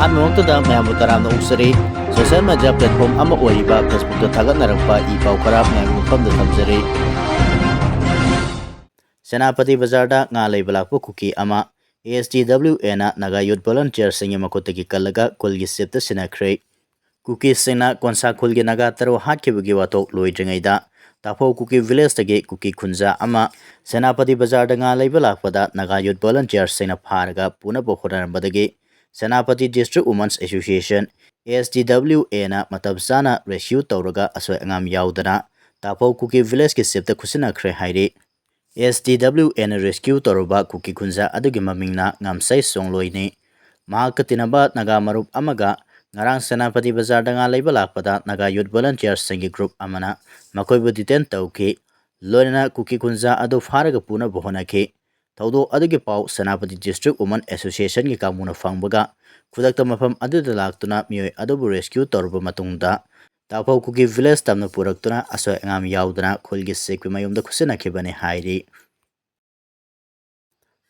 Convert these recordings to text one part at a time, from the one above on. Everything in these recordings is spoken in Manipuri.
ꯑꯍꯥꯟꯕꯃꯛꯇꯗ ꯃꯌꯥꯝꯕꯨ ꯇꯔꯥꯝꯅ ꯑꯣꯛꯆꯔꯤ ꯁꯣꯁꯤꯌꯦꯜ ꯃꯤꯗꯤꯌꯥ ꯄ꯭ꯂꯦꯠꯐꯣꯝ ꯑꯃ ꯑꯣꯏꯔꯤꯕ ꯐꯦꯁꯕꯨꯛꯇ ꯊꯥꯒꯠꯅꯔꯛꯄ ꯏ ꯄꯥꯎ ꯈꯔ ꯃꯌꯥꯝꯒꯤ ꯃꯐꯝꯗ ꯊꯝꯖꯔꯤ꯫ ꯁꯦꯅꯥꯄꯇꯤ ꯕꯖꯥꯔꯗ ꯉꯥ ꯂꯩꯕ ꯂꯥꯛꯄ ꯀꯨꯀꯤ ꯑꯃ ASTWAꯅ ꯅꯥꯒꯥ ꯌꯨꯠ ꯚꯣꯂꯟꯇꯤꯌꯔꯁꯤꯡꯒꯤ ꯃꯈꯨꯠꯇꯒꯤ ꯀꯜꯂꯒ ꯈꯨꯜꯒꯤ ꯆꯤꯞꯇ ꯁꯤꯟꯅꯈ꯭ꯔꯦ꯫ ꯀꯨꯀꯤꯁꯤꯡꯅ ꯀꯣꯟꯁꯥ ꯈꯨꯜꯒꯤ ꯅꯥꯒꯥ ꯇꯔꯨꯛ ꯍꯥꯠꯈꯤꯕꯒꯤ ꯋꯥꯊꯣꯛ ꯂꯣꯏꯗ꯭ꯔꯤꯉꯩꯗ ꯇꯥꯐꯧ ꯀꯨꯀꯤ ꯚꯤꯂꯦꯖꯇꯒꯤ ꯀꯨꯀꯤ ꯈꯨꯟꯖꯥ ꯑꯃ ꯁꯦꯅꯥꯄꯇꯤ ꯕꯖꯥꯔꯗ ꯉꯥ ꯂꯩꯕ ꯂꯥꯛꯄꯗ ꯅꯥꯒꯥ ꯌꯨꯠ ꯚꯣꯂꯟꯇꯤꯌꯔꯁꯤꯡꯅ ꯐꯥꯔꯒ ꯄꯨꯅꯕ ꯍꯣꯠꯅꯔꯝꯕꯗꯒꯤ ꯁꯦꯅꯥꯄꯇꯤ ꯗꯤꯁꯇ꯭ꯔꯤꯛ ꯋꯨꯃꯟꯁ ꯑꯦꯁꯣꯁꯤꯌꯦꯁꯟ ASTWAꯅ ꯃꯇꯝ ꯆꯥꯅ ꯔꯦꯁꯀ꯭ꯌꯨ ꯇꯧꯔꯒ ꯑꯁꯣꯏ ꯑꯉꯥꯝ ꯌꯥꯎꯗꯅ ꯇꯥꯐꯧ ꯀꯨꯀꯤ ꯚꯤꯂꯦꯖꯀꯤ ꯆꯤꯞꯇ ꯈꯨꯠꯁꯤꯟꯅꯈ꯭ꯔꯦ ꯍꯥꯏꯔꯤ꯫ ASTWAꯅ ꯔꯦꯁꯀ꯭ꯌꯨ ꯇꯧꯔꯕ ꯀꯨꯀꯤ ꯈꯨꯟꯖꯥ ꯑꯗꯨꯒꯤ ꯃꯃꯤꯡꯅ ꯉꯥꯝꯁꯩ ꯆꯣꯡꯂꯣꯏꯅꯤ꯫ ꯃꯍꯥꯛꯀ ꯇꯤꯟꯅꯕ ꯅꯥꯒꯥ ꯃꯔꯨꯞ ꯑꯃꯒ ꯉꯔꯥꯡ ꯁꯦꯅꯥꯄꯇꯤ ꯕꯖꯥꯔꯗ ꯉꯥ ꯂꯩꯕ ꯂꯥꯛꯄꯗ ꯅꯥꯒꯥ ꯌꯨꯠ ꯚꯣꯂꯟꯇꯤꯌꯔꯁꯤꯡꯒꯤ ꯒ꯭ꯔꯨꯞ ꯑꯃꯅ ꯃꯈꯣꯏꯕꯨ ꯗꯤꯇꯦꯟ ꯇꯧꯈꯤ, ꯂꯣꯏꯅꯅ ꯀꯨꯀꯤ ꯈꯨꯟꯖꯥ ꯑꯗꯨ ꯐꯥꯔꯒ ꯄꯨꯅꯕ ꯍꯣꯠꯅꯈꯤ꯫ ꯊꯧꯗꯣꯛ ꯑꯗꯨꯒꯤ ꯄꯥꯎ ꯁꯦꯅꯥꯄꯇꯤ ꯗꯤꯁꯇ꯭ꯔꯤꯛ ꯋꯨꯃꯟ ꯑꯦꯁꯣꯁꯤꯌꯦꯁꯟꯒꯤ ꯀꯥꯡꯕꯨꯅ ꯐꯪꯕꯒ ꯈꯨꯗꯛꯇ ꯃꯐꯝ ꯑꯗꯨꯗ ꯂꯥꯛꯇꯨꯅ ꯃꯤꯑꯣꯏ ꯑꯗꯨꯕꯨ ꯔꯦꯁꯀ꯭ꯌꯨ ꯇꯧꯔꯕ ꯃꯇꯨꯡꯗ ꯇꯥꯐꯧ ꯀꯨꯀꯤ ꯚꯤꯂꯦꯖ ꯇꯝꯅ ꯄꯨꯔꯛꯇꯨꯅ ꯑꯁꯣꯏ ꯑꯉꯥꯝ ꯌꯥꯎꯗꯅ ꯈꯨꯜꯒꯤ ꯆꯤꯞꯀꯤ ꯃꯌꯨꯝꯗ ꯈꯨꯠꯁꯤꯟꯅꯈꯤꯕꯅꯤ ꯍꯥꯏꯔꯤ꯫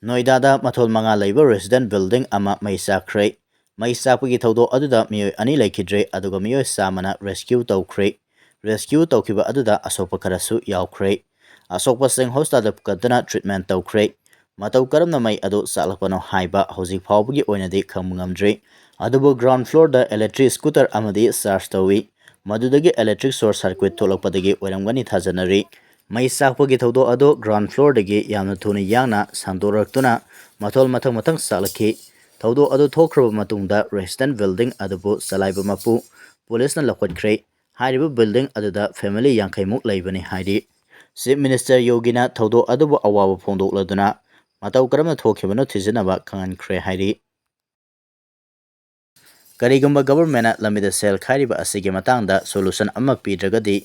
ꯅꯣꯏꯗꯥꯗ ꯃꯊꯣꯜ 5 ꯂꯩꯕ ꯔꯦꯁꯤꯗꯦꯟ ꯕꯤꯜꯗꯤꯡ ꯑꯃ ꯃꯩ ꯆꯥꯛꯈ꯭ꯔꯦ꯫ ꯃꯩ ꯆꯥꯛꯄꯒꯤ ꯊꯧꯗꯣꯛ ꯑꯗꯨꯗ ꯃꯤꯑꯣꯏ 2 ꯂꯩꯈꯤꯗ꯭ꯔꯦ ꯑꯗꯨꯒ ꯃꯤꯑꯣꯏ 100ꯅ ꯔꯦꯁꯀ꯭ꯌꯨ ꯇꯧꯈ꯭ꯔꯦ꯫ ꯔꯦꯁꯀ꯭ꯌꯨ ꯇꯧꯈꯤꯕ ꯑꯗꯨꯗ ꯑꯁꯣꯛꯄ ꯈꯔꯁꯨ ꯌꯥꯎꯈ꯭ꯔꯦ꯫ ꯑꯁꯣꯛꯄꯁꯤꯡ ꯍꯣꯁꯄꯤꯇꯥꯜꯗ ꯄꯨꯈꯠꯇꯨꯅ ꯇ꯭ꯔꯤꯠꯃꯦꯟ ꯇꯧꯈ꯭ꯔꯦ꯫ ꯃꯇꯧ ꯀꯔꯝꯅ ꯃꯩ ꯑꯗꯨ ꯆꯥꯛꯂꯛꯄꯅꯣ ꯍꯥꯏꯕ ꯍꯧꯖꯤꯛ ꯐꯥꯎꯕꯒꯤ ꯑꯣꯏꯅꯗꯤ ꯈꯪꯕ ꯉꯝꯗ꯭ꯔꯤ, ꯑꯗꯨꯕꯨ ꯒ꯭ꯔꯥꯎꯟ ꯐ꯭ꯂꯣꯔꯗ ꯏꯂꯦꯛꯇ꯭ꯔꯤꯛ ꯁ꯭ꯀꯨꯇꯔ ꯑꯃꯗꯤ ꯆꯥꯔꯖ ꯇꯧꯏ, ꯃꯗꯨꯗꯒꯤ ꯏꯂꯦꯛꯇ꯭ꯔꯤꯛ ꯁꯣꯔꯠ ꯁꯔꯀ꯭ꯌꯨꯠ ꯊꯣꯛꯂꯛꯄꯗꯒꯤ ꯑꯣꯏꯔꯝꯒꯅꯤ ꯊꯥꯖꯅꯔꯤ꯫ ꯃꯩ ꯆꯥꯛꯄꯒꯤ ꯊꯧꯗꯣꯛ ꯑꯗꯨ ꯒ꯭ꯔꯥꯎꯟ ꯐ꯭ꯂꯣꯔꯗꯒꯤ ꯌꯥꯝꯅ ꯊꯨꯅ ꯌꯥꯡꯅ ꯁꯟꯗꯣꯔꯛꯇꯨꯅ ꯃꯊꯣꯜ ꯃꯊꯪ ꯆꯥꯛꯂꯛꯈꯤ꯫ ꯊꯧꯗꯣꯛ ꯑꯗꯨ ꯊꯣꯛꯈ꯭ꯔꯕ ꯃꯇꯨꯡꯗ ꯔꯦꯁꯤꯗꯦꯟ ꯕꯤꯜꯗꯤꯡ ꯑꯗꯨꯕꯨ ꯆꯂꯥꯏꯕ ꯃꯄꯨ ꯄꯨꯂꯤꯁꯅ ꯂꯧꯈꯠꯈ꯭ꯔꯦ꯫ ꯍꯥꯏꯔꯤꯕ ꯕꯤꯜꯗꯤꯡ ꯑꯗꯨꯗ ꯐꯦꯃꯤꯂꯤ 50ꯃꯨꯛ ꯂꯩꯕꯅꯤ ꯍꯥꯏꯔꯤ꯫ ꯆꯤꯞ ꯃꯤꯅꯤꯁꯇꯔ ꯌꯣꯒꯤꯅ ꯊꯧꯗꯣꯛ ꯑꯗꯨꯕꯨ ꯑꯋꯥꯕ ꯐꯣꯡꯗꯣꯛꯂꯗꯨꯅ ꯃꯇꯧ ꯀꯔꯝꯅ ꯊꯣꯛꯈꯤꯕꯅꯣ ꯊꯤꯖꯤꯟꯅꯕ ꯈꯪꯍꯟꯈ꯭ꯔꯦ ꯍꯥꯏꯔꯤ꯫ ꯀꯔꯤꯒꯨꯝꯕ ꯒꯚꯔꯟꯃꯦꯟꯠꯅ ꯂꯝꯕꯤꯗ ꯁꯦꯜ ꯈꯥꯏꯔꯤꯕ ꯑꯁꯤꯒꯤ ꯃꯇꯥꯡꯗ ꯁꯣꯂꯨꯁꯟ ꯑꯃ ꯄꯤꯗ꯭ꯔꯒꯗꯤ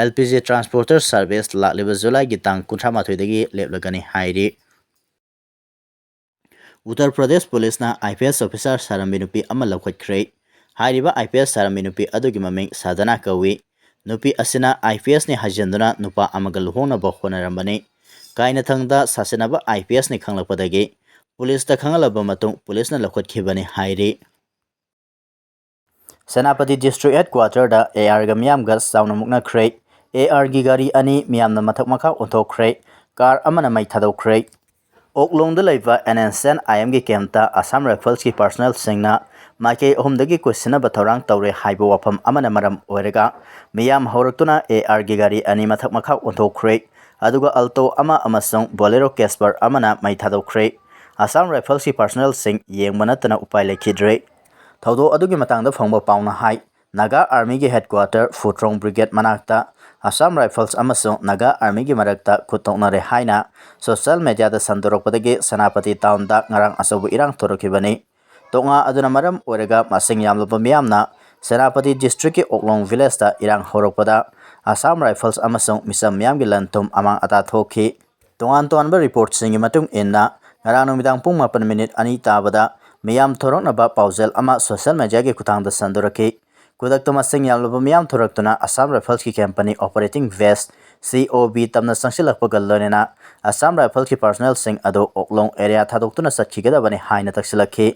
LPG ꯇ꯭ꯔꯥꯟꯁꯄꯣꯔꯇꯔ ꯁꯔꯚꯤꯁ ꯂꯥꯛꯂꯤꯕ ꯖꯨꯂꯥꯏꯒꯤ ꯇꯥꯡ 38ꯗꯒꯤ ꯂꯦꯞꯂꯒꯅꯤ ꯍꯥꯏꯔꯤ꯫ ꯎꯠꯇꯔ ꯄ꯭ꯔꯗꯦꯁ ꯄꯨꯂꯤꯁꯅ IPS ꯑꯣꯐꯤꯁꯥꯔ ꯁꯥꯔꯝꯕꯤ ꯅꯨꯄꯤ ꯑꯃ ꯂꯧꯈꯠꯈ꯭ꯔꯦ꯫ ꯍꯥꯏꯔꯤꯕ IPS ꯁꯥꯔꯝꯕꯤ ꯅꯨꯄꯤ ꯑꯗꯨꯒꯤ ꯃꯃꯤꯡ ꯁꯥꯙꯅꯥ ꯀꯧꯏ꯫ ꯅꯨꯄꯤ ꯑꯁꯤꯅ IPSꯅꯤ ꯍꯥꯏꯖꯤꯟꯗꯨꯅ ꯅꯨꯄꯥ ꯑꯃꯒ ꯂꯨꯍꯣꯡꯅꯕ ꯍꯣꯠꯅꯔꯝꯕꯅꯤ꯫ ꯀꯥꯏꯅꯊꯪꯗ ꯁꯥꯁꯤꯟꯅꯕ IPSꯅꯤ ꯈꯪꯂꯛꯄꯗꯒꯤ ꯄꯨꯂꯤꯁꯇ ꯈꯪꯍꯜꯂꯕ ꯃꯇꯨꯡ ꯄꯨꯂꯤꯁꯅ ꯂꯧꯈꯠꯈꯤꯕꯅꯤ ꯍꯥꯏꯔꯤ꯫ ꯁꯦꯅꯥꯄꯇꯤ ꯗꯤꯁꯇ꯭ꯔꯤꯛ ꯍꯦꯗꯀ꯭ꯋꯥꯇꯔꯗ ARꯒ ꯃꯤꯌꯥꯝꯒ ꯆꯥꯎꯅ ꯃꯨꯛꯅꯈ꯭ꯔꯦ꯫ ARꯒꯤ ꯒꯥꯔꯤ 2 ꯃꯤꯌꯥꯝꯅ ꯃꯊꯛ ꯃꯈꯥ ꯑꯣꯟꯊꯣꯛꯈ꯭ꯔꯦ꯫ ꯀꯥꯔ ꯑꯃꯅ ꯃꯩ ꯊꯥꯗꯣꯛꯈ꯭ꯔꯦ꯫ ꯑꯣꯛꯂꯣꯡꯗ ꯂꯩꯕ NSN IMꯒꯤ ꯀꯦꯝꯞꯇ ꯑꯁꯥꯝ ꯔꯥꯏꯐꯜꯁꯀꯤ ꯄꯥꯔꯁꯣꯅꯦꯜꯁꯤꯡꯅ ꯃꯥꯏꯀꯩ 3ꯗꯒꯤ ꯀꯨꯠꯁꯤꯟꯅꯕ ꯊꯧꯔꯥꯡ ꯇꯧꯔꯦ ꯍꯥꯏꯕ ꯋꯥꯐꯝ ꯑꯃꯅ ꯃꯔꯝ ꯑꯣꯏꯔꯒ ꯃꯤꯌꯥꯝ ꯍꯧꯔꯛꯇꯨꯅ ARꯒꯤ ꯒꯥꯔꯤ 2 ꯃꯊꯛ ꯃꯈꯥ ꯑꯣꯟꯊꯣꯛꯈ꯭ꯔꯦ, ꯑꯗꯨꯒ ꯑꯜꯇꯣ ꯑꯃ ꯑꯃꯁꯨꯡ ꯕꯣꯂꯦꯔꯣ ꯀꯦꯁꯄꯔ ꯑꯃꯅ ꯃꯩ ꯊꯥꯗꯣꯛꯈ꯭ꯔꯦ꯫ ꯑꯁꯥꯝ ꯔꯥꯏꯐꯜꯁꯀꯤ ꯄꯥꯔꯁꯣꯅꯦꯜꯁꯤꯡ ꯌꯦꯡꯕ ꯅꯠꯇꯅ ꯎꯄꯥꯏ ꯂꯩꯈꯤꯗ꯭ꯔꯦ꯫ ꯊꯧꯗꯣꯛ ꯑꯗꯨꯒꯤ ꯃꯇꯥꯡꯗ ꯐꯪꯕ ꯄꯥꯎꯅ ꯍꯥꯏ ꯅꯥꯒꯥ ꯑꯥꯔꯃꯤꯒꯤ ꯍꯦꯗꯀ꯭ꯋꯥꯇꯔ ꯐꯨꯇ꯭ꯔꯣꯡ ꯕ꯭ꯔꯤꯒꯦꯗ ꯃꯅꯥꯛꯇ ꯑꯁꯥꯝ ꯔꯥꯏꯐꯜꯁ ꯑꯃꯁꯨꯡ ꯅꯥꯒꯥ ꯑꯥꯔꯃꯤꯒꯤ ꯃꯔꯛꯇ ꯈꯨꯠ ꯊꯣꯛꯅꯔꯦ ꯍꯥꯏꯅ ꯁꯣꯁꯤꯌꯦꯜ ꯃꯤꯗꯤꯌꯥꯗ ꯁꯟꯗꯣꯔꯛꯄꯗꯒꯤ ꯁꯦꯅꯥꯄꯇꯤ ꯇꯥꯎꯟꯗ ꯉꯔꯥꯡ ꯑꯆꯧꯕ ꯏꯔꯥꯡ ꯊꯣꯔꯛꯈꯤꯕꯅꯤ꯫ ꯇꯣꯛꯉꯥ ꯑꯗꯨꯅ ꯃꯔꯝ ꯑꯣꯏꯔꯒ ꯃꯁꯤꯡ ꯌꯥꯝꯂꯕ ꯃꯤꯌꯥꯝꯅ ꯁꯦꯅꯥꯄꯇꯤ ꯗꯤꯁꯇ꯭ꯔꯤꯛꯀꯤ ꯑꯣꯛꯂꯣꯡ ꯚꯤꯂꯦꯖꯇ ꯏꯔꯥꯡ ꯍꯧꯔꯛꯄꯗ ꯑꯁꯥꯝ ꯔꯥꯏꯐꯜꯁ ꯑꯃꯁꯨꯡ ꯃꯤꯆꯝ ꯃꯤꯌꯥꯝꯒꯤ ꯂꯟ-ꯊꯨꯝ ꯑꯃꯥꯡ ꯑꯇꯥ ꯊꯣꯛꯈꯤ꯫ ꯇꯣꯉꯥꯟ ꯇꯣꯉꯥꯟꯕ ꯔꯤꯄꯣꯔꯠꯁꯤꯡꯒꯤ ꯃꯇꯨꯡ ꯏꯟꯅ ꯉꯔꯥꯡ ꯅꯨꯃꯤꯗꯥꯡ ꯄꯨꯡ 7:02 ꯇꯥꯕꯗ ꯃꯤꯌꯥꯝ ꯊꯣꯔꯛꯅꯕ ꯄꯥꯎꯖꯦꯜ ꯑꯃ ꯁꯣꯁꯤꯌꯦꯜ ꯃꯤꯗꯤꯌꯥꯒꯤ ꯈꯨꯠꯊꯥꯡꯗ ꯁꯟꯗꯣꯔꯛꯈꯤ꯫ ꯈꯨꯗꯛꯇ ꯃꯁꯤꯡ ꯌꯥꯝꯂꯕ ꯃꯤꯌꯥꯝ ꯊꯣꯔꯛꯇꯨꯅ ꯑꯁꯥꯝ ꯔꯥꯏꯐꯜꯁꯀꯤ ꯀꯦꯝꯄꯅꯤ ꯑꯣꯄꯔꯦꯇꯤꯡ ꯕꯦꯁ COB ꯇꯝꯅ ꯆꯪꯁꯤꯜꯂꯛꯄꯒ ꯂꯣꯏꯅꯅ ꯑꯁꯥꯝ ꯔꯥꯏꯐꯜꯁꯀꯤ ꯄꯥꯔꯁꯣꯅꯦꯜꯁꯤꯡ ꯑꯗꯨ ꯑꯣꯛꯂꯣꯡ ꯑꯦꯔꯤꯌꯥ ꯊꯥꯗꯣꯛꯇꯨꯅ ꯆꯠꯈꯤꯒꯗꯕꯅꯤ ꯍꯥꯏꯅ ꯇꯛꯁꯤꯜꯂꯛꯈꯤ꯫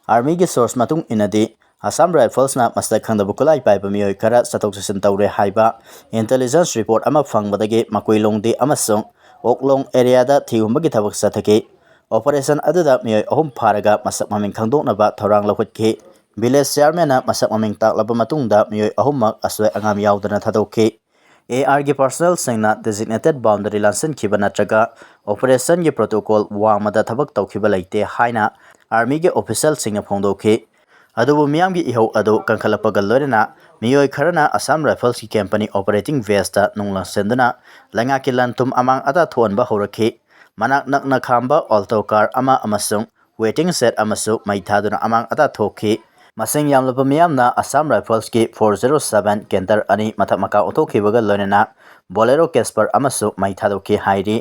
ꯑꯥꯔꯃꯤꯒꯤ ꯁꯣꯔꯁ ꯃꯇꯨꯡ ꯏꯟꯅꯗꯤ ꯑꯁꯥꯝ ꯔꯥꯏꯐꯜꯁꯅ ꯃꯁꯛ ꯈꯪꯗꯕ ꯈꯨꯠꯂꯥꯏ ꯄꯥꯏꯕ ꯃꯤꯑꯣꯏ ꯈꯔ ꯆꯠꯊꯣꯛ-ꯆꯠꯁꯤꯟ ꯇꯧꯔꯦ ꯍꯥꯏꯕ ꯏꯟꯇꯦꯂꯤꯖꯦꯟꯁ ꯔꯤꯄꯣꯔꯠ ꯑꯃ ꯐꯪꯕꯗꯒꯤ ꯃꯀꯨꯏꯂꯣꯡꯗꯤ ꯑꯃꯁꯨꯡ ꯑꯣꯛꯂꯣꯡ ꯑꯦꯔꯤꯌꯥꯗ ꯊꯤꯍꯨꯝꯕꯒꯤ ꯊꯕꯛ ꯆꯠꯊꯈꯤ꯫ ꯑꯣꯄꯔꯦꯁꯟ ꯑꯗꯨꯗ ꯃꯤꯑꯣꯏ 3 ꯐꯥꯔꯒ ꯃꯁꯛ ꯃꯃꯤꯡ ꯈꯪꯗꯣꯛꯅꯕ ꯊꯧꯔꯥꯡ ꯂꯧꯈꯠꯈꯤ꯫ ꯚꯤꯂꯦꯖ ꯆꯤꯌꯥꯔꯃꯦꯟꯅ ꯃꯁꯛ ꯃꯃꯤꯡ ꯇꯥꯛꯂꯕ ꯃꯇꯨꯡꯗ ꯃꯤꯑꯣꯏ 3ꯃꯛ ꯑꯁꯣꯏ ꯑꯉꯥꯝ ꯌꯥꯎꯗꯅ ꯊꯥꯗꯣꯛꯈꯤ꯫ ARꯒꯤ ꯄꯥꯔꯁꯣꯅꯦꯜꯁꯤꯡꯅ ꯗꯦꯖꯤꯒꯅꯦꯇꯦꯗ ꯕꯥꯎꯟꯗꯔꯤ ꯂꯥꯟꯁꯤꯟꯈꯤꯕ ꯅꯠꯇ꯭ꯔꯒ ꯑꯣꯄꯔꯦꯁꯟꯒꯤ ꯄ꯭ꯔꯣꯇꯣꯀꯣꯜ ꯋꯥꯡꯃꯗ ꯊꯕꯛ ꯇꯧꯈꯤꯕ ꯂꯩꯇꯦ ꯍꯥꯏꯅ ꯑꯥꯔꯃꯤꯒꯤ ꯑꯣꯐꯤꯁꯤꯌꯦꯜꯁꯤꯡꯅ ꯐꯣꯡꯗꯣꯛꯈꯤ꯫ ꯑꯗꯨꯕꯨ ꯃꯤꯌꯥꯝꯒꯤ ꯏꯍꯧ ꯑꯗꯨ ꯀꯟꯈꯠꯂꯛꯄꯒ ꯂꯣꯏꯅꯅ ꯃꯤꯑꯣꯏ ꯈꯔꯅ ꯑꯁꯥꯝ ꯔꯥꯏꯐꯜꯁꯀꯤ ꯀꯦꯝꯄꯅꯤ ꯑꯣꯄꯔꯦꯇꯤꯡ ꯕꯦꯁꯇ ꯅꯨꯡ ꯂꯪꯁꯤꯟꯗꯨꯅ ꯂꯩꯉꯥꯛꯀꯤ ꯂꯟ-ꯊꯨꯝ ꯑꯃꯥꯡ ꯑꯇꯥ ꯊꯣꯛꯍꯟꯕ ꯍꯧꯔꯛꯈꯤ꯫ ꯃꯅꯥꯛ ꯅꯛꯅ ꯈꯥꯝꯕ ꯑꯣꯜꯇꯣ ꯀꯥꯔ ꯑꯃ ꯑꯃꯁꯨꯡ ꯋꯦꯇꯤꯡ ꯁꯦꯗ ꯑꯃꯁꯨ ꯃꯩ ꯊꯥꯗꯨꯅ ꯑꯃꯥꯡ ꯑꯇꯥ ꯊꯣꯛꯈꯤ꯫ ꯃꯁꯤꯡ ꯌꯥꯝꯂꯕ ꯃꯤꯌꯥꯝꯅ ꯑꯁꯥꯝ ꯔꯥꯏꯐꯜꯁꯀꯤ 407 ꯀꯦꯟꯇꯔ 2 ꯃꯊꯛ ꯃꯈꯥ ꯑꯣꯟꯊꯣꯛꯈꯤꯕꯒ ꯂꯣꯏꯅꯅ ꯕꯣꯂꯦꯔꯣ ꯀꯦꯁꯄꯔ ꯑꯃꯁꯨ ꯃꯩ ꯊꯥꯗꯣꯛꯈꯤ ꯍꯥꯏꯔꯤ꯫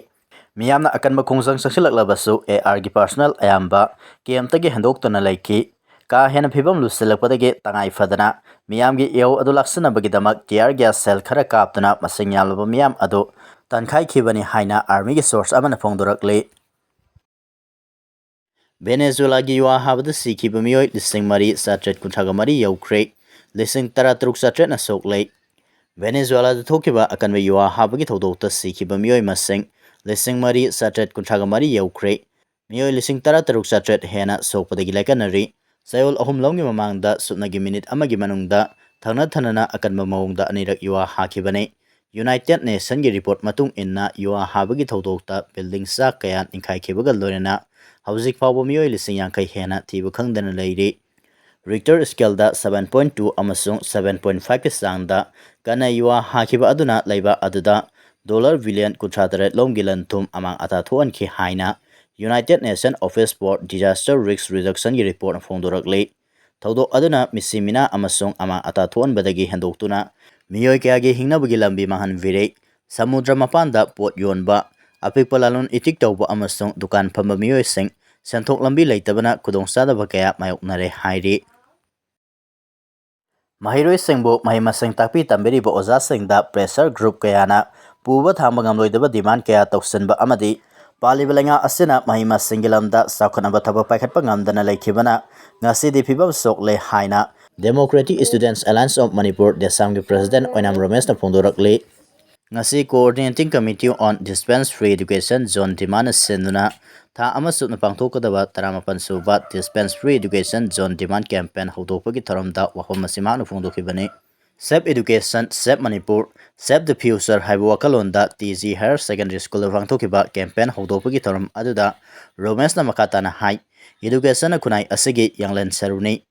ꯃꯤꯌꯥꯝꯅ ꯑꯀꯟꯕ ꯈꯣꯡꯖꯪ ꯆꯪꯁꯤꯜꯂꯛꯂꯕꯁꯨ ARꯒꯤ ꯄꯥꯔꯁꯣꯅꯦꯜ ꯑꯌꯥꯝꯕ ꯀꯦꯝꯞꯇꯒꯤ ꯍꯦꯟꯗꯣꯛꯇꯨꯅ ꯂꯩꯈꯤ꯫ ꯀꯥ ꯍꯦꯟꯅ ꯐꯤꯚꯝ ꯂꯨꯁꯤꯜꯂꯛꯄꯗꯒꯤ ꯇꯉꯥꯏ ꯐꯗꯅ ꯃꯤꯌꯥꯝꯒꯤ ꯏꯍꯧ ꯑꯗꯨ ꯂꯥꯛꯁꯤꯟꯅꯕꯒꯤꯗꯃꯛ ꯇꯤꯌꯥꯔ ꯒ꯭ꯌꯥꯁ ꯁꯦꯜ ꯈꯔ ꯀꯥꯞꯇꯨꯅ ꯃꯁꯤꯡ ꯌꯥꯝꯂꯕ ꯃꯤꯌꯥꯝ ꯑꯗꯨ ꯇꯥꯟꯈꯥꯏꯈꯤꯕꯅꯤ ꯍꯥꯏꯅ ꯑꯥꯔꯃꯤꯒꯤ ꯁꯣꯔꯁ ꯑꯃꯅ ꯐꯣꯡꯗꯣꯔꯛꯂꯤ꯫ ꯚꯦꯅꯦꯖꯨꯋꯦꯂꯥꯒꯤ ꯌꯨꯋꯥ ꯍꯥꯕꯗ ꯁꯤꯈꯤꯕ ꯃꯤꯑꯣꯏ 3,893 ꯌꯧꯈ꯭ꯔꯦ, 13,700ꯅ ꯁꯣꯛꯂꯦ꯫ ꯚꯦꯅꯦꯖꯨꯋꯦꯂꯥꯗ ꯊꯣꯛꯈꯤꯕ ꯑꯀꯟꯕ ꯌꯨꯋꯥ ꯍꯥꯕꯒꯤ ꯊꯧꯗꯣꯛꯇ ꯁꯤꯈꯤꯕ ꯃꯤꯑꯣꯏ ꯃꯁꯤꯡ 4,793 ꯌꯧꯈ꯭ꯔꯦ, ꯃꯤꯑꯣꯏ 13,700 ꯍꯦꯟꯅ ꯁꯣꯛꯄꯗꯒꯤ ꯂꯥꯏꯀꯠꯅꯔꯤ꯫ ꯆꯌꯣꯜ 3 ꯂꯧꯒꯤ ꯃꯃꯥꯡꯗ ꯁꯨꯞꯅꯒꯤ ꯃꯤꯅꯤꯠ ꯑꯃꯒꯤ ꯃꯅꯨꯡꯗ ꯊꯪꯅ-ꯊꯪꯅꯅ ꯑꯀꯟꯕ ꯃꯑꯣꯡꯗ ꯑꯅꯤꯔꯛ ꯌꯨꯋꯥ ꯍꯥꯈꯤꯕꯅꯤ꯫ ꯌꯨꯅꯥꯏꯇꯦꯗ ꯅꯦꯁꯟꯒꯤ ꯔꯤꯄꯣꯔꯠ ꯃꯇꯨꯡ ꯏꯟꯅ ꯌꯨꯋꯥ ꯍꯥꯕꯒꯤ ꯊꯧꯗꯣꯛꯇ ꯕꯤꯜꯗꯤꯡ ꯆꯥꯛ ꯀꯌꯥ ꯅꯤꯡꯈꯥꯏꯈꯤꯕꯒ ꯂꯣꯏꯅꯅ ꯍꯧꯖꯤꯛ ꯐꯥꯎꯕ ꯃꯤꯑꯣꯏ 50,000 ꯍꯦꯟꯅ ꯊꯤꯕ ꯈꯪꯗꯅ ꯂꯩꯔꯤ꯫ ꯔꯤꯛꯇꯔ ꯁ꯭ꯀꯦꯜꯗ 7.2 ꯑꯃꯁꯨꯡ 7.5ꯒꯤ ꯆꯥꯡꯗ ꯀꯟꯅ ꯌꯨꯋꯥ ꯍꯥꯈꯤꯕ ꯑꯗꯨꯅ ꯂꯩꯕꯥꯛ ꯑꯗꯨꯗ $48 ꯕꯤꯂꯤꯌꯟ ꯂꯣꯝꯒꯤ ꯂꯟ-ꯊꯨꯝ ꯑꯃꯥꯡ-ꯑꯇꯥ ꯊꯣꯛꯍꯟꯈꯤ ꯍꯥꯏꯅ united nation office for disaster risk ꯔꯤꯗꯛꯁꯟꯒꯤ ꯔꯤꯄꯣꯔꯠꯅ ꯐꯣꯡꯗꯣꯔꯛꯂꯤ꯫ ꯊꯧꯗꯣꯛ ꯑꯗꯨꯅ ꯃꯤꯁꯤ-ꯃꯤꯅꯥ ꯑꯃꯁꯨꯡ ꯑꯃꯥꯡ-ꯑꯇꯥ ꯊꯣꯛꯍꯟꯕꯗꯒꯤ ꯍꯦꯟꯗꯣꯛꯇꯨꯅ ꯃꯤꯑꯣꯏ ꯀꯌꯥꯒꯤ ꯍꯤꯡꯅꯕꯒꯤ ꯂꯝꯕꯤ ꯃꯥꯡꯍꯟꯕꯤꯔꯦ꯫ ꯁꯃꯨꯗ꯭ꯔ ꯃꯄꯥꯟꯗ ꯄꯣꯠ ꯌꯣꯟꯕ, ꯑꯄꯤꯛꯄ ꯂꯂꯣꯟ-ꯏꯇꯤꯛ ꯇꯧꯕ ꯑꯃꯁꯨꯡ ꯗꯨꯀꯥꯟ ꯐꯝꯕ ꯃꯤꯑꯣꯏꯁꯤꯡ ꯁꯦꯟꯊꯣꯛ ꯂꯝꯕꯤ ꯂꯩꯇꯕꯅ ꯈꯨꯗꯣꯡꯆꯥꯗꯕ ꯀꯌꯥ ꯃꯥꯌꯣꯛꯅꯔꯦ ꯍꯥꯏꯔꯤ꯫ ꯃꯍꯩꯔꯣꯏꯁꯤꯡꯕꯨ ꯃꯍꯩ-ꯃꯁꯤꯡ ꯇꯥꯛꯄꯤ-ꯇꯝꯕꯤꯔꯤꯕ ꯑꯣꯖꯥꯁꯤꯡꯗ ꯄ꯭ꯔꯦꯁꯔ ꯒ꯭ꯔꯨꯞ ꯀꯌꯥꯅ ꯄꯨꯕ ꯊꯥꯡꯕ ꯉꯝꯂꯣꯏꯗꯕ ꯗꯤꯃꯥꯟꯗ ꯀꯌꯥ ꯇꯧꯁꯤꯟꯕ ꯑꯃꯗꯤ ꯄꯥꯜꯂꯤꯕ ꯂꯩꯉꯥꯛ ꯑꯁꯤꯅ ꯃꯍꯩ-ꯃꯁꯤꯡꯒꯤ ꯂꯝꯗ ꯆꯥꯎꯈꯠꯅꯕ ꯊꯕꯛ ꯄꯥꯏꯈꯠꯄ ꯉꯝꯗꯅ ꯂꯩꯈꯤꯕꯅ ꯉꯁꯤꯗꯤ ꯐꯤꯕꯝ ꯁꯣꯛꯂꯦ ꯍꯥꯏꯅ democratic students alliance of Manipur ꯗꯦꯁꯥꯝꯒꯤ ꯄ꯭ꯔꯁꯤꯗꯦꯟꯠ ꯑꯣꯏꯅꯥꯝ ꯔꯣꯃꯦꯁꯅ ꯐꯣꯡꯗꯣꯔꯛꯂꯤ꯫ ꯉꯁꯤ coordinating committee on dispense free education zone ꯗꯤꯃꯥꯟꯅ ꯁꯤꯟꯗꯨꯅ ꯊꯥ ꯑꯃ ꯆꯨꯞꯅ ꯄꯥꯡꯊꯣꯛꯀꯗꯕ 17ꯁꯨꯕ ꯗꯤꯁꯄꯦꯟꯁ ꯐ꯭ꯔꯤ ꯑꯦꯗꯨꯀꯦꯁꯟ ꯖꯣꯟ ꯗꯤꯃꯥꯟꯗ ꯀꯦꯝꯄꯦꯟ ꯍꯧꯗꯣꯛꯄꯒꯤ ꯊꯧꯔꯝꯗ ꯋꯥꯐꯝ ꯑꯁꯤ ꯃꯍꯥꯛꯅ ꯐꯣꯡꯗꯣꯛꯈꯤꯕꯅꯤ꯫ Save education, save Manipur, save the future ꯍꯥꯏꯕ ꯋꯥꯈꯜꯂꯣꯟꯗ ꯇꯤ.ꯖꯤ. ꯍꯥꯌꯔ ꯁꯦꯀꯦꯟꯗꯔꯤ ꯁ꯭ꯀꯨꯜꯗ ꯄꯥꯡꯊꯣꯛꯈꯤꯕ ꯀꯦꯝꯄꯦꯟ ꯍꯧꯗꯣꯛꯄꯒꯤ ꯊꯧꯔꯝ ꯑꯗꯨꯗ ꯔꯣꯃꯦꯁꯅ ꯃꯈꯥ ꯇꯥꯅ ꯍꯥꯏ "ꯑꯦꯗꯨꯀꯦꯁꯟꯅ ꯈꯨꯟꯅꯥꯏ ꯑꯁꯤꯒꯤ ꯌꯥꯡꯂꯦꯟ ꯁꯔꯨꯅꯤ꯫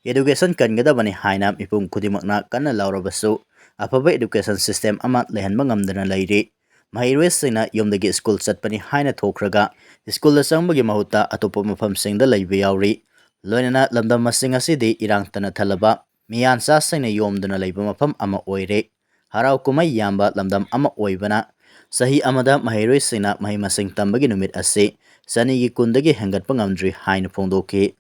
ꯑꯦꯗꯨꯀꯦꯁꯟ ꯀꯟꯒꯗꯕꯅꯤ ꯍꯥꯏꯅ ꯃꯤꯄꯨꯝ ꯈꯨꯗꯤꯡꯃꯛꯅ ꯀꯟꯅ ꯂꯥꯎꯔꯕꯁꯨ ꯑꯐꯕ ꯑꯦꯗꯨꯀꯦꯁꯟ ꯁꯤꯁꯇꯦꯝ ꯑꯃ ꯂꯩꯍꯟꯕ ꯉꯝꯗꯅ ꯂꯩꯔꯤ꯫ ꯃꯍꯩꯔꯣꯏꯁꯤꯡꯅ ꯌꯨꯝꯗꯒꯤ ꯁ꯭ꯀꯨꯜ ꯆꯠꯄꯅꯤ ꯍꯥꯏꯅ ꯊꯣꯛꯈ꯭ꯔꯒ ꯁ꯭ꯀꯨꯜꯗ ꯆꯪꯕꯒꯤ ꯃꯍꯨꯠꯇ ꯑꯇꯣꯞꯄ ꯃꯐꯝꯁꯤꯡꯗ ꯂꯩꯕ ꯌꯥꯎꯔꯤ꯫ ꯂꯣꯏꯅꯅ ꯂꯝꯗꯝ ꯑꯁꯤꯗꯤ ꯏꯔꯥꯡ ꯇꯅ ꯊꯜꯂꯕ, ꯃꯤꯌꯥꯟꯆꯥꯁꯤꯡꯅ ꯌꯣꯝꯗꯨꯅ ꯂꯩꯕ ꯃꯐꯝ ꯑꯃ ꯑꯣꯏꯔꯦ꯫ ꯍꯔꯥꯎ ꯀꯨꯝꯍꯩ ꯌꯥꯝꯕ ꯂꯝꯗꯝ ꯑꯃ ꯑꯣꯏꯕꯅ ꯆꯍꯤ ꯑꯃꯗ ꯃꯍꯩꯔꯣꯏꯁꯤꯡꯅ ꯃꯍꯩ-ꯃꯁꯤꯡ ꯇꯝꯕꯒꯤ ꯅꯨꯃꯤꯠ ꯑꯁꯤ 200ꯒꯤ 10 ꯍꯦꯟꯒꯠꯄ ꯉꯝꯗ꯭ꯔꯤ ꯍꯥꯏꯅ ꯐꯣꯡꯗꯣꯛꯈꯤ꯫